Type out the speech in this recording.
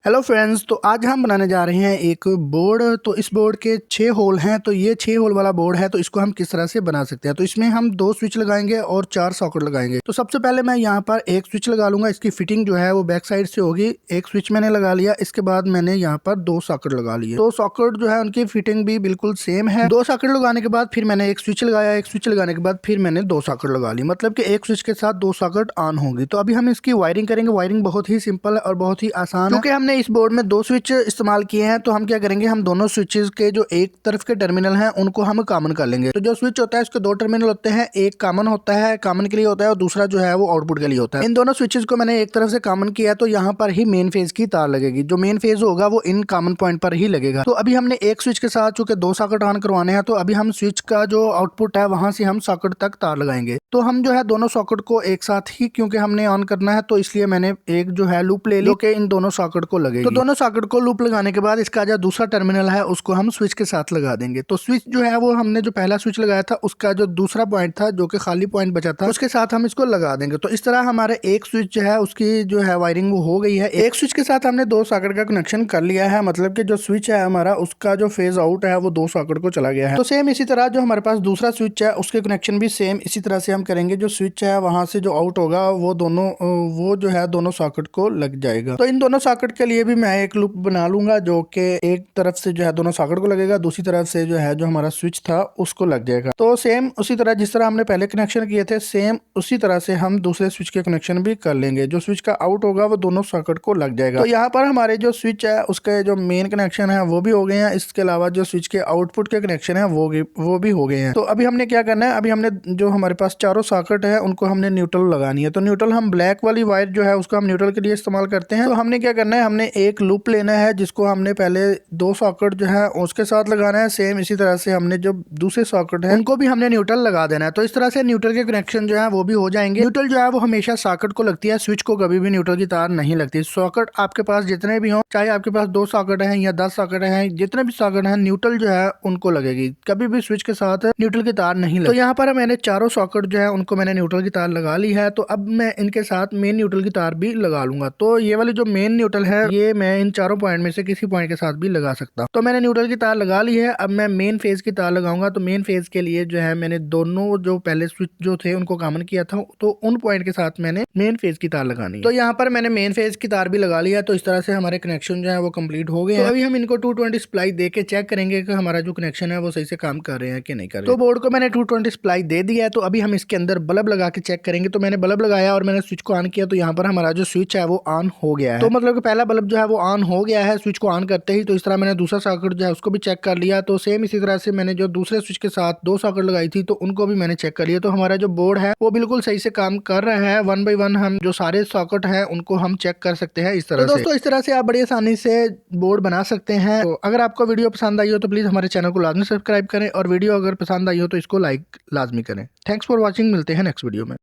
Hello friends, तो आज हम बनाने जा रहे हैं एक बोर्ड। तो इस बोर्ड के 6 होल हैं। तो ये 6 होल वाला बोर्ड है, तो इसको हम किस तरह से बना सकते हैं। तो इसमें हम 2 स्विच लगाएंगे और 4 सॉकेट लगाएंगे। तो सबसे पहले मैं यहाँ पर एक स्विच लगा लूंगा। इसकी फिटिंग जो है वो बैक साइड से होगी। एक स्विच मैंने लगा लिया। इसके बाद मैंने यहाँ पर 2 सॉकेट लगा लिए। 2 सॉकेट जो है उनकी फिटिंग भी बिल्कुल सेम है। 2 सॉकेट लगाने के बाद फिर मैंने एक स्विच लगाया। एक स्विच लगाने के बाद फिर मैंने 2 सॉकेट लगा ली, मतलब कि एक स्विच के साथ 2 सॉकेट ऑन होंगी। तो अभी हम इसकी वायरिंग करेंगे। वायरिंग बहुत ही सिंपल है और बहुत ही आसान है। क्योंकि हमने इस बोर्ड में 2 स्विच इस्तेमाल किए हैं, तो हम क्या करेंगे, हम दोनों स्विचेस के जो एक तरफ के टर्मिनल हैं उनको हम कॉमन कर लेंगे। तो जो स्विच होता है उसके 2 टर्मिनल होते हैं, एक कॉमन होता है, कॉमन के लिए होता है, और दूसरा जो है वो आउटपुट के लिए होता है। इन दोनों स्विचेस को मैंने एक तरफ से कॉमन किया, तो यहाँ पर ही मेन फेज की तार लगेगी। जो मेन फेज होगा वो इन कॉमन पॉइंट पर ही लगेगा। तो अभी हमने एक स्विच के साथ चूंकि 2 सॉकेट ऑन करवाने हैं, तो अभी हम स्विच का जो आउटपुट है वहां से हम सॉकेट तक तार लगाएंगे। तो हम जो है दोनों सॉकेट को एक साथ ही क्योंकि हमने ऑन करना है, तो इसलिए मैंने एक जो है लूप ले ली, जो कि इन दोनों सॉकेट को लगेगी। तो दोनों सॉकेट को लूप लगाने के बाद इसका जो दूसरा टर्मिनल है उसको हम स्विच के साथ लगा देंगे। तो स्विच जो है वो हमने जो पहला स्विच लगाया था उसका जो दूसरा पॉइंट था, जो कि खाली पॉइंट बचा था, उसके साथ हम इसको लगा देंगे। तो इस तरह हमारे एक स्विच जो है उसकी जो है वायरिंग वो हो गई है। एक स्विच के साथ हमने 2 सॉकेट का कनेक्शन कर लिया है, मतलब कि जो स्विच है हमारा उसका जो फेज आउट है वो 2 सॉकेट को चला गया है। तो सेम इसी तरह जो हमारे पास दूसरा स्विच है उसके कनेक्शन भी सेम इसी तरह से हम करेंगे। जो स्विच है वहां से जो आउट होगा वो जो है दोनों सॉकेट को लग जाएगा। तो इन दोनों सॉकेट के लिए भी मैं एक लूप बना लूंगा, जो कि एक तरफ से जो है दोनों सॉकेट को लगेगा, दूसरी तरफ से जो है जो हमारा स्विच था उसको लग जाएगा। तो सेम उसी तरह जिस तरह हमने पहले कनेक्शन किए थे, सेम उसी तरह से हम दूसरे स्विच के कनेक्शन भी कर लेंगे। जो स्विच का आउट होगा वो दोनों सॉकेट को लग जाएगा। तो यहाँ पर हमारे जो स्विच है उसके जो मेन कनेक्शन है वो भी हो गए हैं। इसके अलावा जो स्विच के आउटपुट के कनेक्शन है वो भी हो गए हैं। तो अभी हमने क्या करना है, अभी हमने जो हमारे पास चारों सॉकेट है उनको हमने न्यूट्रल लगानी है। तो न्यूट्रल हम ब्लैक वाली वायर जो है उसको हम न्यूट्रल के लिए इस्तेमाल करते हैं। तो हमने क्या करना है, हमने एक लूप लेना है जिसको हमने पहले 2 सॉकेट जो है उसके साथ लगाना है। सेम इसी तरह से हमने जो दूसरे सॉकेट है उनको भी हमने न्यूट्रल लगा देना है। तो इस तरह से न्यूट्रल के कनेक्शन जो है वो भी हो जाएंगे। न्यूट्रल जो है वो हमेशा सॉकेट को लगती है, स्विच को कभी भी न्यूट्रल की तार नहीं लगती। सॉकेट आपके पास जितने भी हो, चाहे आपके पास 2 सॉकेट हैं या 10 सॉकेट हैं, जितने भी सॉकेट हैं, न्यूट्रल जो है उनको लगेगी, कभी भी स्विच के साथ न्यूट्रल की तार नहीं लगती। तो यहाँ पर मैंने चारों सॉकेट जो है उनको मैंने न्यूट्रल की तार लगा ली है। तो अब मैं इनके साथ मेन न्यूट्रल की तार भी लगा लूंगा। तो ये वाली जो मेन न्यूट्रल है ये मैं इन चारों पॉइंट में से किसी पॉइंट के साथ भी लगा सकता हूँ। तो मैंने न्यूट्रल की तार लगा ली है। अब मैं मेन फेज की तार लगाऊंगा। तो मेन फेज के लिए जो है मैंने दोनों जो पहले स्विच जो थे उनको कॉमन किया था, तो उन पॉइंट के साथ मैंने मेन फेज की तार लगानी है। तो यहाँ पर मैंने मेन फेज की तार भी लगा लिया। तो इस तरह से हमारे कनेक्शन जो है वो कंप्लीट हो गए हैं। तो अभी हम इनको 220 सप्लाई दे के चेक करेंगे कि हमारा जो कनेक्शन है वो सही से काम कर रहे हैं कि नहीं कर रहे। तो बोर्ड को मैंने 220 सप्लाई दे दिया है। तो अभी हम इसके अंदर बल्ब लगा के चेक करेंगे। तो मैंने बल्ब लगाया और मैंने स्विच को ऑन किया, तो यहाँ पर हमारा जो स्विच है वो ऑन हो गया है। तो मतलब कि पहला बल्ब जो है वो ऑन हो गया है स्विच को ऑन करते ही। तो इस तरह मैंने दूसरा सॉकेट जो है उसको भी चेक कर लिया। तो सेम इसी तरह से मैंने जो दूसरे स्विच के साथ 2 सॉकेट लगाई थी तो उनको भी मैंने चेक कर लिया। तो हमारा जो बोर्ड है वो बिल्कुल सही से काम कर रहा है। 1 बाय 1 हम जो सारे सॉकेट हैं उनको हम चेक कर सकते हैं इस तरह से। दोस्तों इस तरह से आप बड़ी आसानी से बोर्ड बना सकते हैं। तो अगर आपको वीडियो पसंद आई हो तो प्लीज हमारे चैनल को लाजमी सब्सक्राइब करें, और वीडियो अगर पसंद आई हो तो इसको लाइक लाजमी करें। थैंक्स फॉर वॉचिंग, मिलते हैं नेक्स्ट वीडियो में।